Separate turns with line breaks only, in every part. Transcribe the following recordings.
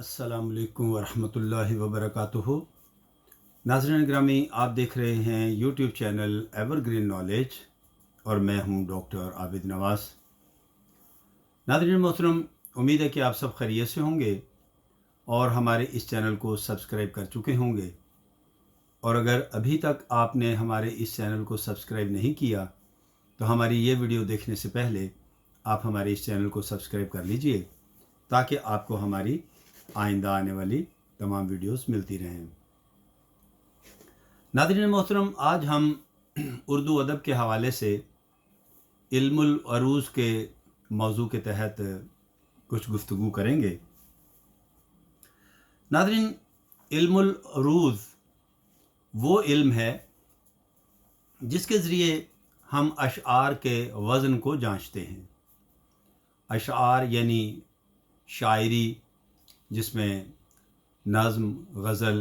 अस्सलाम वालेकुम वरहमतुल्लाहि वबरकातुहू। नाज़रीन ग्रामी, आप देख रहे हैं यूट्यूब चैनल एवरग्रीन नॉलेज और मैं हूं डॉक्टर आबिद नवाज़। नाज़रीन मोहतरम, उम्मीद है कि आप सब खैरियत से होंगे और हमारे इस चैनल को सब्सक्राइब कर चुके होंगे। और अगर अभी तक आपने हमारे इस चैनल को सब्सक्राइब नहीं किया तो हमारी ये वीडियो देखने से पहले आप हमारे इस चैनल को सब्सक्राइब कर लीजिए ताकि आपको हमारी आइंदा आने वाली तमाम वीडियोस मिलती रहें। नाज़रीन मोहतरम, आज हम उर्दू अदब के हवाले से इल्मुल अरूज़ के मौजू के तहत कुछ गुफ्तगू करेंगे। नाज़रीन, इल्मुल अरूज़ वो इल्म है जिसके ज़रिए हम अशआर के वज़न को जांचते हैं। अशआर यानी शायरी, जिसमें नज़्म, गज़ल,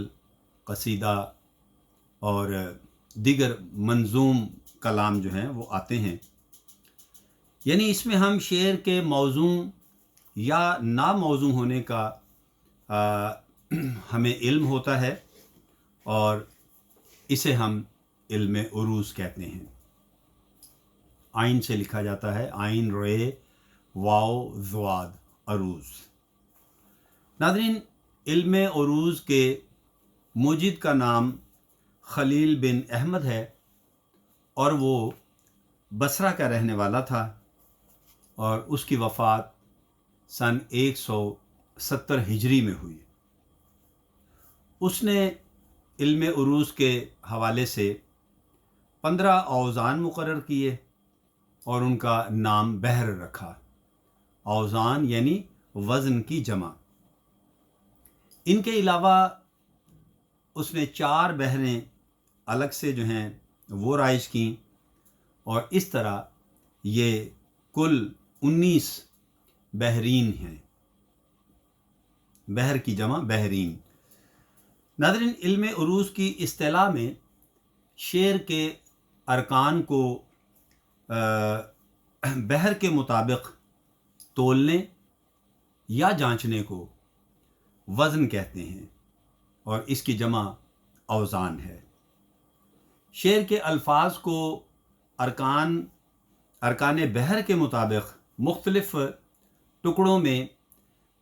कसीदा और दीगर मंजूम कलाम जो हैं वो आते हैं। यानी इसमें हम शेर के मौजू या ना मौजू होने का हमें इल्म होता है और इसे हम इल्म उरूज़ कहते हैं। आइन से लिखा जाता है, आइन रे वाव ज़वाद अरूज़। नाज़रीन, इल्म उरूज़ के मुजिद का नाम खलील बिन अहमद है और वो बसरा का रहने वाला था और उसकी वफ़ात सन 170 हिजरी में हुई। उसने इल्म उरूज़ के हवाले से 15 औज़ान मुकर्रर किए और उनका नाम बहर रखा। औज़ान यानी वज़न की जमा। इनके अलावा उसने 4 बहरें अलग से जो हैं वो राइज की और इस तरह ये कुल 19 बहरीन हैं। बहर की जमा बहरीन। नाज़रीन, इल्म उरूज़ की इस्तिलाह में शेर के अरकान को बहर के मुताबिक तोलने या जांचने को वज़न कहते हैं और इसकी जमा औज़ान है। शेर के अल्फाज को अरकान बहर के मुताबिक मुख्तलिफ़ टुकड़ों में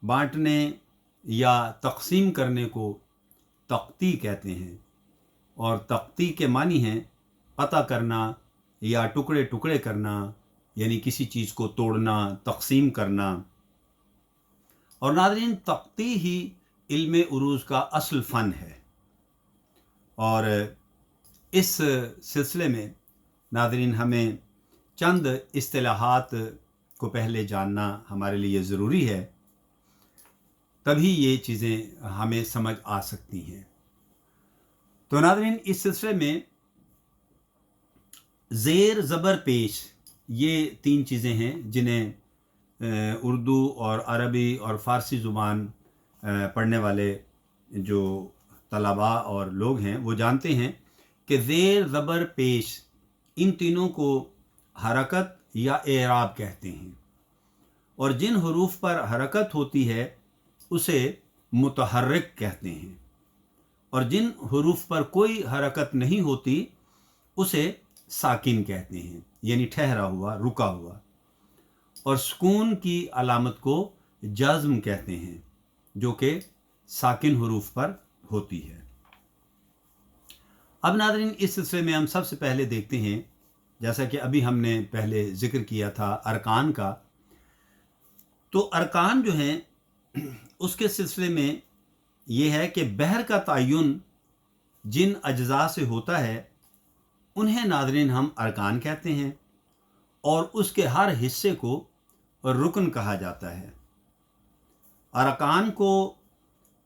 बांटने या तक़सीम करने को तख्ती कहते हैं और तख्ती के मानी हैं पता करना या टुकड़े टुकड़े करना, यानी किसी चीज़ को तोड़ना, तक़सीम करना। और नाज़रीन, तख्ती ही इल्म उरूज़ का असल फ़न है और इस सिलसिले में नाज़रीन हमें चंद इस्तिलाहात को पहले जानना हमारे लिए ज़रूरी है, तभी ये चीज़ें हमें समझ आ सकती हैं। तो नाज़रीन, इस सिलसिले में ज़ेर ज़बर पेश, ये 3 चीज़ें हैं जिन्हें उर्दू और अरबी और फ़ारसी ज़ुबान पढ़ने वाले जो तलबा और लोग हैं वो जानते हैं कि ज़ेर ज़बर पेश, इन तीनों को हरकत या एराब कहते हैं और जिन हरूफ पर हरकत होती है उसे मुतहर्रिक कहते हैं और जिन हरूफ पर कोई हरकत नहीं होती उसे साकिन कहते हैं, यानी ठहरा हुआ, रुका हुआ। और सुकून की अलामत को जज़्म कहते हैं जो कि साकिन हरूफ पर होती है। अब नाज़रीन, इस सिलसिले में हम सबसे पहले देखते हैं, जैसा कि अभी हमने पहले ज़िक्र किया था अरकान का, तो अरकान जो हैं उसके सिलसिले में ये है कि बहर का तयन जिन अज्जा से होता है उन्हें नाज़रीन हम अरकान कहते हैं और उसके हर हिस्से को रुकन कहा जाता है। अरकान को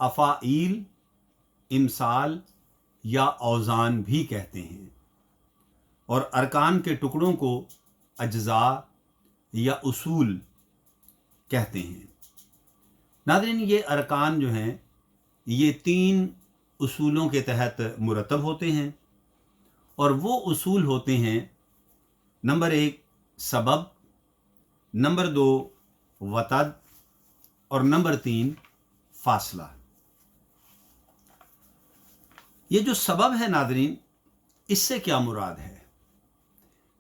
अफ़ाइल, इमसाल या औज़ान भी कहते हैं और अरकान के टुकड़ों को अज्जा या उसूल कहते हैं। नाज़रीन, ये अरकान जो हैं ये 3 उसूलों के तहत मुरतब होते हैं और वो उसूल होते हैं, नंबर 1 सबब, नंबर 2 वतद और नंबर 3 फासला। ये जो सबब है नादरीन, इससे क्या मुराद है?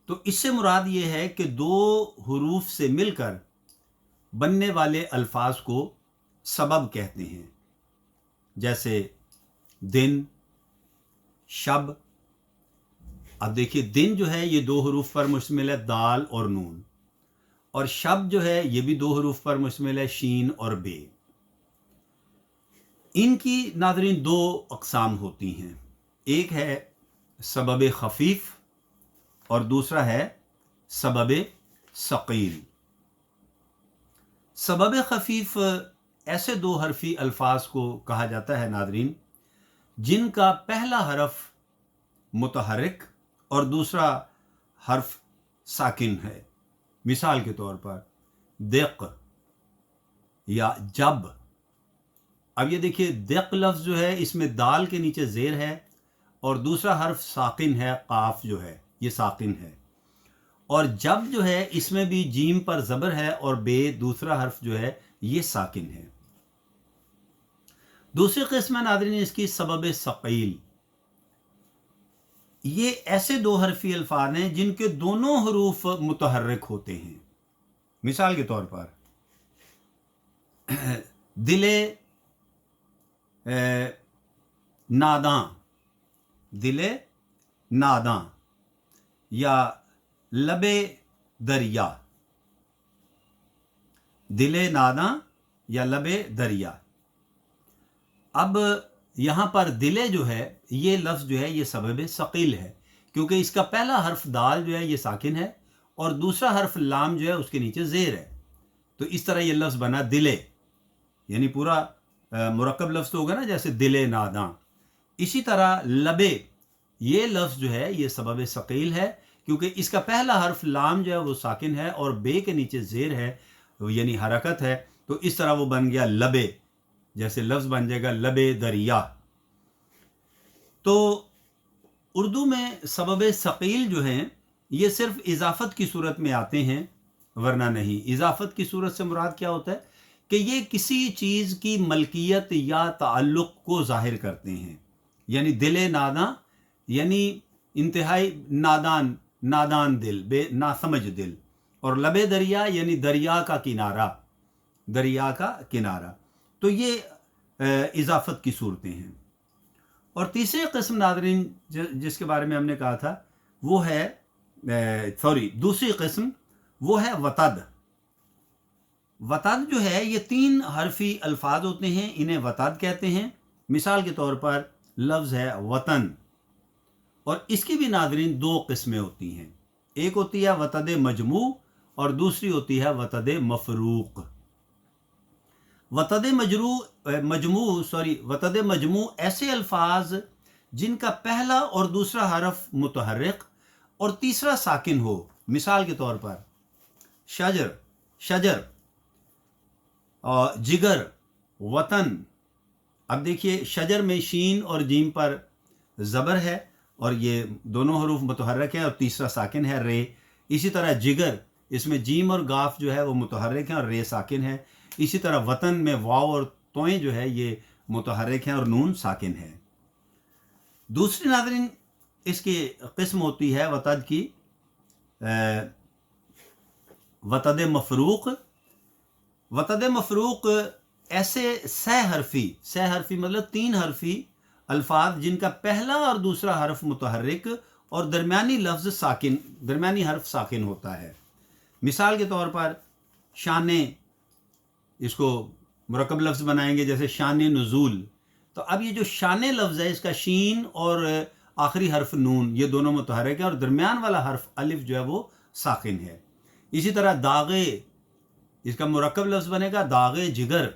तो इससे मुराद ये है कि दो हरूफ से मिलकर बनने वाले अल्फाज को सबब कहते हैं, जैसे दिन, शब। अब देखिए, दिन जो है ये दो हरूफ पर मुश्तमिल है, दाल और नून, और शब जो है ये भी दो हरूफ पर मुश्तमिल है, शीन और बे। इनकी नादरीन दो अक़साम होती हैं, एक है सबब खफीफ और दूसरा है सबब सकील। सबब खफीफ ऐसे दो हरफी अल्फाज को कहा जाता है नादरीन, जिनका पहला हरफ मुतहर्रिक और दूसरा हर्फ साकिन है। मिसाल के तौर पर दिक या जब। अब ये देखिए, दिक लफ्ज़ जो है इसमें दाल के नीचे ज़ेर है और दूसरा हर्फ साकिन है, काफ जो है ये साकिन है। और जब जो है इसमें भी जीम पर ज़बर है और बे दूसरा हर्फ जो है ये साकिन है। दूसरी किस्म है नादरीन इसकी सबब सकील। ये ऐसे दो हरफी अल्फाज हैं जिनके दोनों हरूफ मुतहर्रिक होते हैं। मिसाल के तौर पर दिले नादां, दिले नादां, या लबे दरिया, दिले नादां या लबे दरिया। अब यहाँ पर दिले जो है ये लफ्ज़ जो है ये सबब सकील है, क्योंकि इसका पहला हर्फ दाल जो है ये साकिन है और दूसरा हर्फ लाम जो है उसके नीचे ज़ेर है। तो इस तरह ये लफ्ज़ बना दिले, यानी पूरा मुरक्कब लफ्ज़ तो होगा ना, जैसे दिले नादां। इसी तरह लबे, ये लफ्ज़ जो है ये सबब सकील है, क्योंकि इसका पहला हर्फ लाम जो है वो साकिन है और बे के नीचे ज़ेर है, यानी हरकत है। तो इस तरह वो बन गया लबे, जैसे लफ्ज़ बन जाएगा लबे दरिया। तो उर्दू में सबब सकील जो हैं ये सिर्फ इजाफत की सूरत में आते हैं, वरना नहीं। इजाफत की सूरत से मुराद क्या होता है कि ये किसी चीज़ की मलकियत या ताल्लुक़ को ज़ाहिर करते हैं। यानी दिले नादां यानी इंतहाई नादान, नादान दिल, बे नासमझ दिल। और लबे दरिया यानी दरिया का किनारा, दरिया का किनारा। तो ये इजाफत की सूरतें हैं। और तीसरी किस्म नादरीन जिसके बारे में हमने कहा था वो है दूसरी किस्म वो है वतद। वतद जो है ये तीन हरफी अल्फाज होते हैं, इन्हें वतद कहते हैं। मिसाल के तौर पर लफ्ज़ है वतन, और इसकी भी नादरीन दो किस्में होती हैं, एक होती है वतद मजमू और दूसरी होती है वतद मफरूक। वतद मजमू ऐसे अल्फाज जिनका पहला और दूसरा हरफ मुतहर्रिक और तीसरा साकिन हो। मिसाल के तौर पर शजर, शजर, और जिगर, वतन। अब देखिए, शजर में शीन और जीम पर ज़बर है और ये दोनों हरूफ मुतहर्रिक हैं और तीसरा साकिन है रे। इसी तरह जिगर, इसमें जीम और गाफ जो है वो मुतहर्रिक हैं और रे साकिन है। इसी तरह वतन में वाव और तोएं जो है ये मुतहर्रिक हैं और नून साकिन है। दूसरी नादरीन इसकी किस्म होती है वतद की वतद मफरूक। वतद मफरूक ऐसे सह हरफी मतलब तीन हरफी अल्फाज जिनका पहला और दूसरा हरफ मुतहर्रिक और दरमियानी लफ्ज़ साकिन, दरमियानी हर्फ साकिन होता है। मिसाल के तौर पर शाने, इसको मुरक्कब लफ्ज़ बनाएंगे जैसे शान नुज़ूल। तो अब ये जो शान लफ्ज़ है इसका शीन और आखिरी हर्फ नून ये दोनों मुतहर्रिक है और दरमियान वाला हर्फ अलिफ जो है वो साकिन है। इसी तरह दागे, इसका मुरक्कब लफ्ज़ बनेगा दागे जिगर।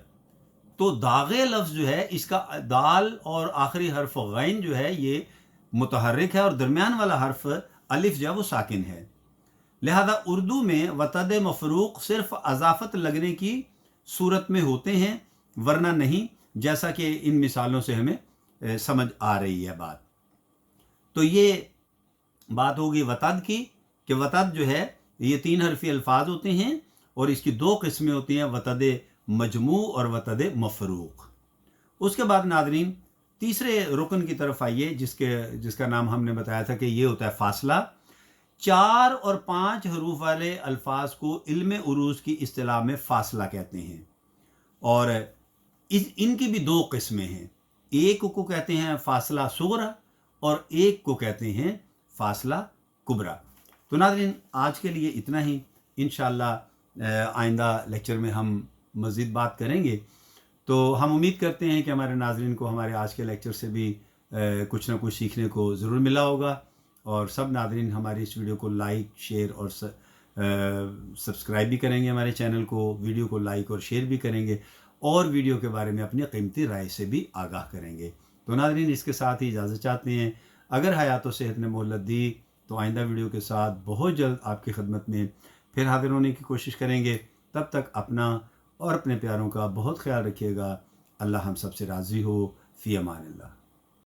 तो दागे लफ्ज़ जो है इसका दाल और आखिरी हर्फ गैन जो है ये मुतहर्रिक है और दरमियान वाला हर्फ अलिफ जो है वो साकिन है। लिहाजा उर्दू में वतद मफरूक सिर्फ अज़ाफ़त लगने की सूरत में होते हैं, वरना नहीं, जैसा कि इन मिसालों से हमें समझ आ रही है बात। तो ये बात होगी वतद की कि वतद जो है ये तीन हरफी अल्फाज होते हैं और इसकी दो किस्में होती हैं, वतद मजमू और वतद मफरूक। उसके बाद नाज़रीन तीसरे रुकन की तरफ आइए, जिसका नाम हमने बताया था कि ये होता है फासला। 4 और 5 हरूफ वाले अल्फाज को इल्म उरूज की इस्तिलाह में फासला कहते हैं, और इनकी भी 2 किस्में हैं। एक को कहते हैं फासला सुगरा और एक को कहते हैं फासला कुबरा। तो नाज़रीन आज के लिए इतना ही, इंशाअल्लाह आइंदा लेक्चर में हम मज़ीद बात करेंगे। तो हम उम्मीद करते हैं कि हमारे नाज़रीन को हमारे आज के लेक्चर से भी कुछ ना कुछ सीखने को ज़रूर मिला होगा, और सब नाज़रीन हमारी इस वीडियो को लाइक, शेयर और सब्सक्राइब भी करेंगे हमारे चैनल को, वीडियो को लाइक और शेयर भी करेंगे, और वीडियो के बारे में अपनी कीमती राय से भी आगाह करेंगे। तो नाज़रीन इसके साथ ही इजाज़त चाहते हैं। अगर हयात व सेहत ने मोहलत दी तो आइंदा वीडियो के साथ बहुत जल्द आपकी खिदमत में फिर हाजिर होने की कोशिश करेंगे। तब तक अपना और अपने प्यारों का बहुत ख्याल रखिएगा। अल्लाह हम सब से राज़ी हो। फ़ी अमान अल्लाह।